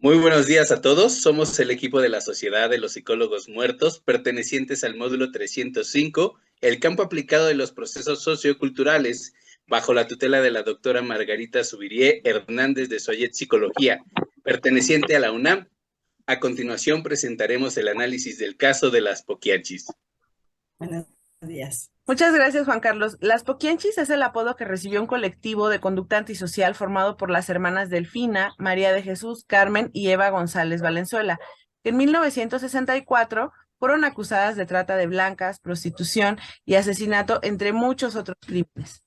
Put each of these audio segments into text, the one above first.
Muy buenos días a todos. Somos el equipo de la Sociedad de los Psicólogos Muertos, pertenecientes al módulo 305, el campo aplicado de los procesos socioculturales, bajo la tutela de la doctora Margarita Subirié Hernández de Soyet Psicología, perteneciente a la UNAM. A continuación presentaremos el análisis del caso de las Poquianchis. Buenos días. Muchas gracias, Juan Carlos. Las Poquianchis es el apodo que recibió un colectivo de conducta antisocial formado por las hermanas Delfina, María de Jesús, Carmen y Eva González Valenzuela, que en 1964 fueron acusadas de trata de blancas, prostitución y asesinato, entre muchos otros crímenes.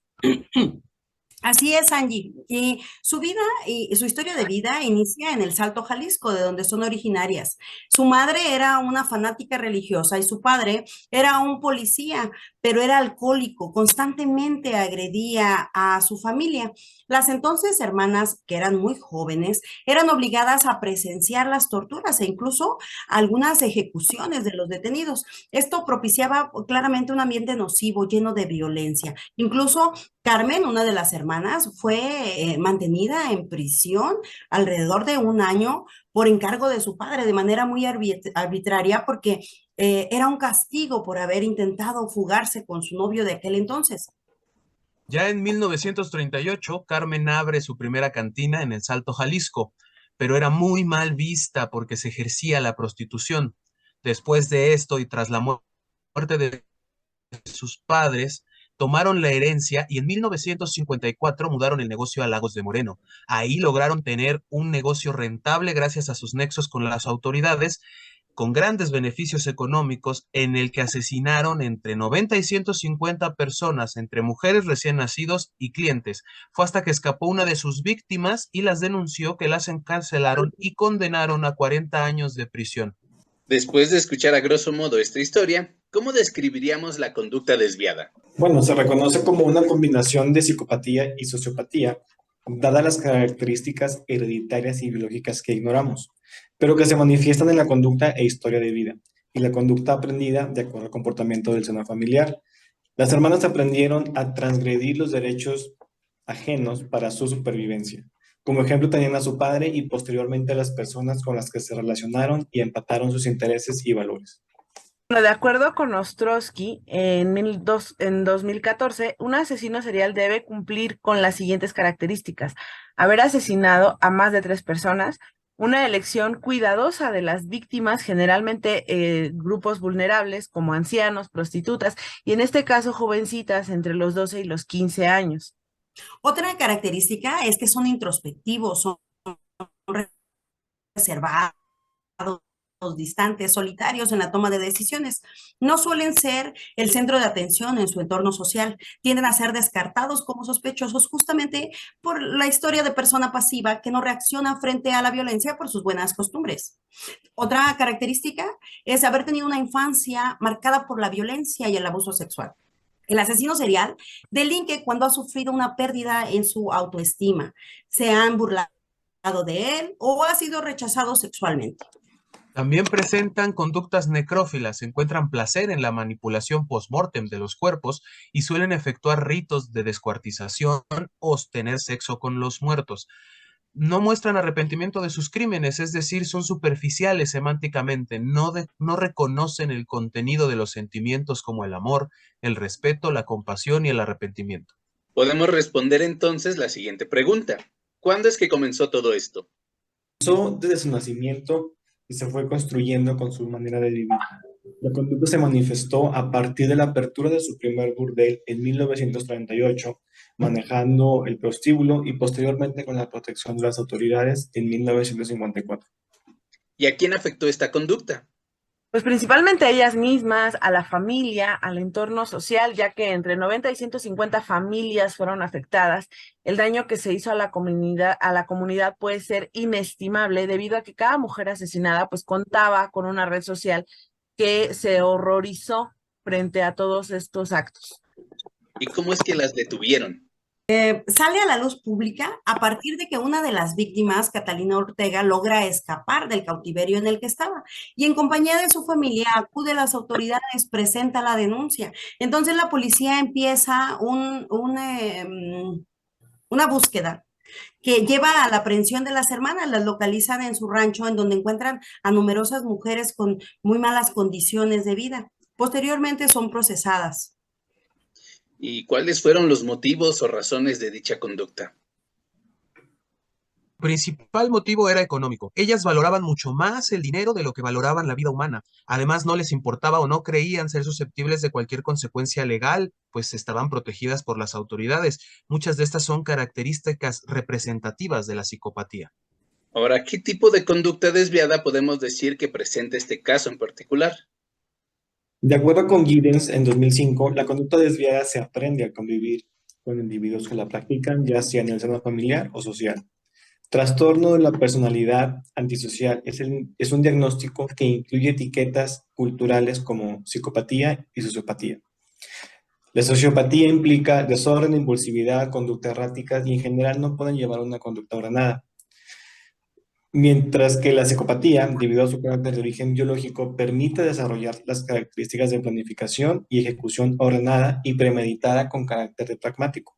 Así es, Angie. Y su vida y su historia de vida inicia en el Salto, Jalisco, de donde son originarias. Su madre era una fanática religiosa y su padre era un policía, pero era alcohólico, constantemente agredía a su familia. Las entonces hermanas, que eran muy jóvenes, eran obligadas a presenciar las torturas e incluso algunas ejecuciones de los detenidos. Esto propiciaba claramente un ambiente nocivo, lleno de violencia. Incluso Carmen, una de las hermanas, fue mantenida en prisión alrededor de un año por encargo de su padre, de manera muy arbitraria, porque era un castigo por haber intentado fugarse con su novio de aquel entonces. Ya en 1938, Carmen abre su primera cantina en El Salto, Jalisco, pero era muy mal vista porque se ejercía la prostitución. Después de esto y tras la muerte de sus padres, tomaron la herencia y en 1954 mudaron el negocio a Lagos de Moreno. Ahí lograron tener un negocio rentable gracias a sus nexos con las autoridades, con grandes beneficios económicos, en el que asesinaron entre 90 y 150 personas, entre mujeres recién nacidos y clientes. Fue hasta que escapó una de sus víctimas y las denunció, que las encarcelaron y condenaron a 40 años de prisión. Después de escuchar a grosso modo esta historia, ¿cómo describiríamos la conducta desviada? Bueno, se reconoce como una combinación de psicopatía y sociopatía, dadas las características hereditarias y biológicas que ignoramos, pero que se manifiestan en la conducta e historia de vida, y la conducta aprendida de acuerdo al comportamiento del seno familiar. Las hermanas aprendieron a transgredir los derechos ajenos para su supervivencia. Como ejemplo tenían a su padre y posteriormente a las personas con las que se relacionaron y empataron sus intereses y valores. Bueno, de acuerdo con Ostrowski, en 2014, un asesino serial debe cumplir con las siguientes características: haber asesinado a más de 3 personas, una elección cuidadosa de las víctimas, generalmente grupos vulnerables como ancianos, prostitutas, y en este caso jovencitas entre los 12 y los 15 años. Otra característica es que son introspectivos, son reservados, distantes, solitarios en la toma de decisiones. No suelen ser el centro de atención en su entorno social. Tienden a ser descartados como sospechosos justamente por la historia de persona pasiva que no reacciona frente a la violencia por sus buenas costumbres. Otra característica es haber tenido una infancia marcada por la violencia y el abuso sexual. El asesino serial delinque cuando ha sufrido una pérdida en su autoestima, se han burlado de él o ha sido rechazado sexualmente. También presentan conductas necrófilas, encuentran placer en la manipulación post-mortem de los cuerpos y suelen efectuar ritos de descuartización o tener sexo con los muertos. No muestran arrepentimiento de sus crímenes, es decir, son superficiales semánticamente, no reconocen el contenido de los sentimientos como el amor, el respeto, la compasión y el arrepentimiento. Podemos responder entonces la siguiente pregunta. ¿Cuándo es que comenzó todo esto? Comenzó desde su nacimiento y se fue construyendo con su manera de vivir. La conducta se manifestó a partir de la apertura de su primer burdel en 1938, manejando el prostíbulo y posteriormente con la protección de las autoridades en 1954. ¿Y a quién afectó esta conducta? Pues principalmente a ellas mismas, a la familia, al entorno social, ya que entre 90 y 150 familias fueron afectadas. El daño que se hizo a la comunidad puede ser inestimable, debido a que cada mujer asesinada pues contaba con una red social que se horrorizó frente a todos estos actos. ¿Y cómo es que las detuvieron? Sale a la luz pública a partir de que una de las víctimas, Catalina Ortega, logra escapar del cautiverio en el que estaba y en compañía de su familia acude a las autoridades, presenta la denuncia. Entonces la policía empieza una búsqueda que lleva a la aprehensión de las hermanas, las localizan en su rancho, en donde encuentran a numerosas mujeres con muy malas condiciones de vida. Posteriormente son procesadas. ¿Y cuáles fueron los motivos o razones de dicha conducta? Principal motivo era económico. Ellas valoraban mucho más el dinero de lo que valoraban la vida humana. Además, no les importaba o no creían ser susceptibles de cualquier consecuencia legal, pues estaban protegidas por las autoridades. Muchas de estas son características representativas de la psicopatía. Ahora, ¿qué tipo de conducta desviada podemos decir que presenta este caso en particular? De acuerdo con Giddens, en 2005, la conducta desviada se aprende al convivir con individuos que la practican, ya sea en el seno familiar o social. Trastorno de la personalidad antisocial es un diagnóstico que incluye etiquetas culturales como psicopatía y sociopatía. La sociopatía implica desorden, impulsividad, conducta errática y en general no pueden llevar una conducta ordenada. Mientras que la psicopatía, debido a su carácter de origen biológico, permite desarrollar las características de planificación y ejecución ordenada y premeditada con carácter de pragmático.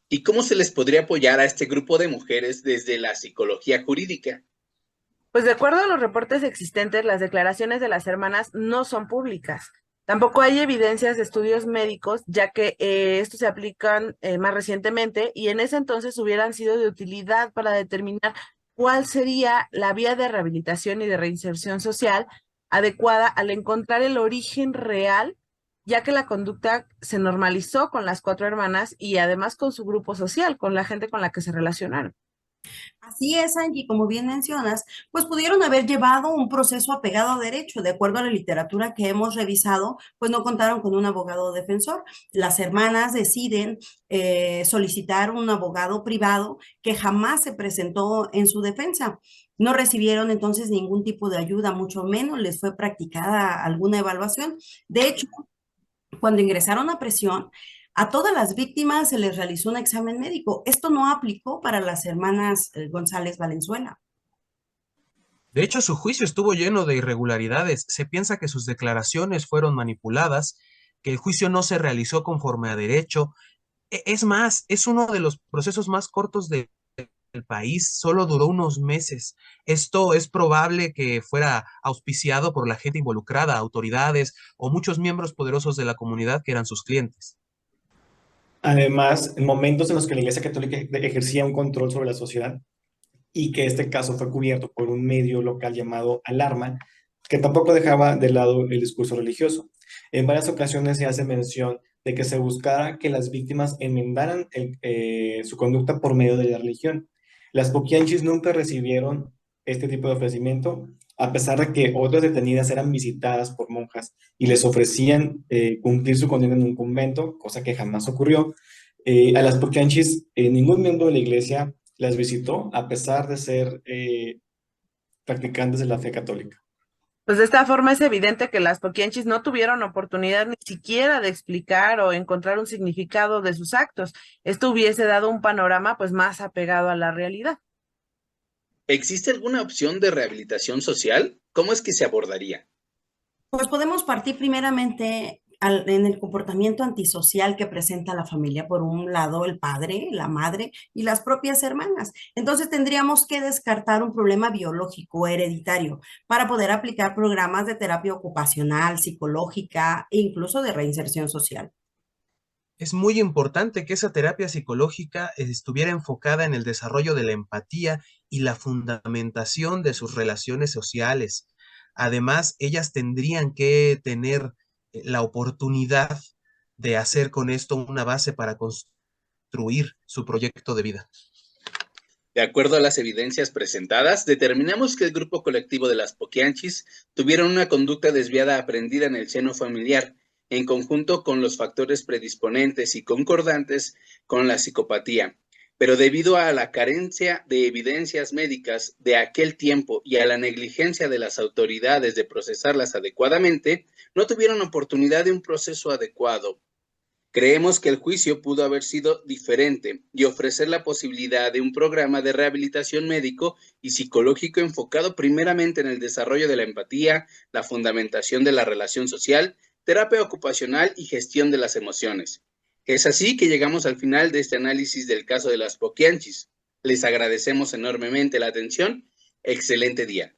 ¿Y cómo se les podría apoyar a este grupo de mujeres desde la psicología jurídica? Pues de acuerdo a los reportes existentes, las declaraciones de las hermanas no son públicas. Tampoco hay evidencias de estudios médicos, ya que estos se aplican más recientemente y en ese entonces hubieran sido de utilidad para determinar cuál sería la vía de rehabilitación y de reinserción social adecuada al encontrar el origen real, ya que la conducta se normalizó con las cuatro hermanas y además con su grupo social, con la gente con la que se relacionaron. Así es, Angie, como bien mencionas, pues pudieron haber llevado un proceso apegado a derecho. De acuerdo a la literatura que hemos revisado, pues no contaron con un abogado defensor. Las hermanas deciden solicitar un abogado privado que jamás se presentó en su defensa. No recibieron entonces ningún tipo de ayuda, mucho menos les fue practicada alguna evaluación. De hecho, cuando ingresaron a prisión, a todas las víctimas se les realizó un examen médico. Esto no aplicó para las hermanas González Valenzuela. De hecho, su juicio estuvo lleno de irregularidades. Se piensa que sus declaraciones fueron manipuladas, que el juicio no se realizó conforme a derecho. Es más, es uno de los procesos más cortos del país, solo duró unos meses. Esto es probable que fuera auspiciado por la gente involucrada, autoridades o muchos miembros poderosos de la comunidad que eran sus clientes. Además, en momentos en los que la Iglesia Católica ejercía un control sobre la sociedad y que este caso fue cubierto por un medio local llamado Alarma, que tampoco dejaba de lado el discurso religioso. En varias ocasiones se hace mención de que se buscara que las víctimas enmendaran su conducta por medio de la religión. Las poquianchis nunca recibieron este tipo de ofrecimiento, a pesar de que otras detenidas eran visitadas por monjas y les ofrecían cumplir su condena en un convento, cosa que jamás ocurrió. A las poquianchis, ningún miembro de la iglesia las visitó, a pesar de ser practicantes de la fe católica. Pues de esta forma es evidente que las poquianchis no tuvieron oportunidad ni siquiera de explicar o encontrar un significado de sus actos. Esto hubiese dado un panorama pues más apegado a la realidad. ¿Existe alguna opción de rehabilitación social? ¿Cómo es que se abordaría? Pues podemos partir primeramente en el comportamiento antisocial que presenta la familia. Por un lado, el padre, la madre y las propias hermanas. Entonces tendríamos que descartar un problema biológico, hereditario, para poder aplicar programas de terapia ocupacional, psicológica e incluso de reinserción social. Es muy importante que esa terapia psicológica estuviera enfocada en el desarrollo de la empatía y la fundamentación de sus relaciones sociales. Además, ellas tendrían que tener la oportunidad de hacer con esto una base para construir su proyecto de vida. De acuerdo a las evidencias presentadas, determinamos que el grupo colectivo de las Poquianchis tuvieron una conducta desviada aprendida en el seno familiar, en conjunto con los factores predisponentes y concordantes con la psicopatía. Pero debido a la carencia de evidencias médicas de aquel tiempo y a la negligencia de las autoridades de procesarlas adecuadamente, no tuvieron oportunidad de un proceso adecuado. Creemos que el juicio pudo haber sido diferente y ofrecer la posibilidad de un programa de rehabilitación médico y psicológico enfocado primeramente en el desarrollo de la empatía, la fundamentación de la relación social, terapia ocupacional y gestión de las emociones. Es así que llegamos al final de este análisis del caso de las Poquianchis. Les agradecemos enormemente la atención. Excelente día.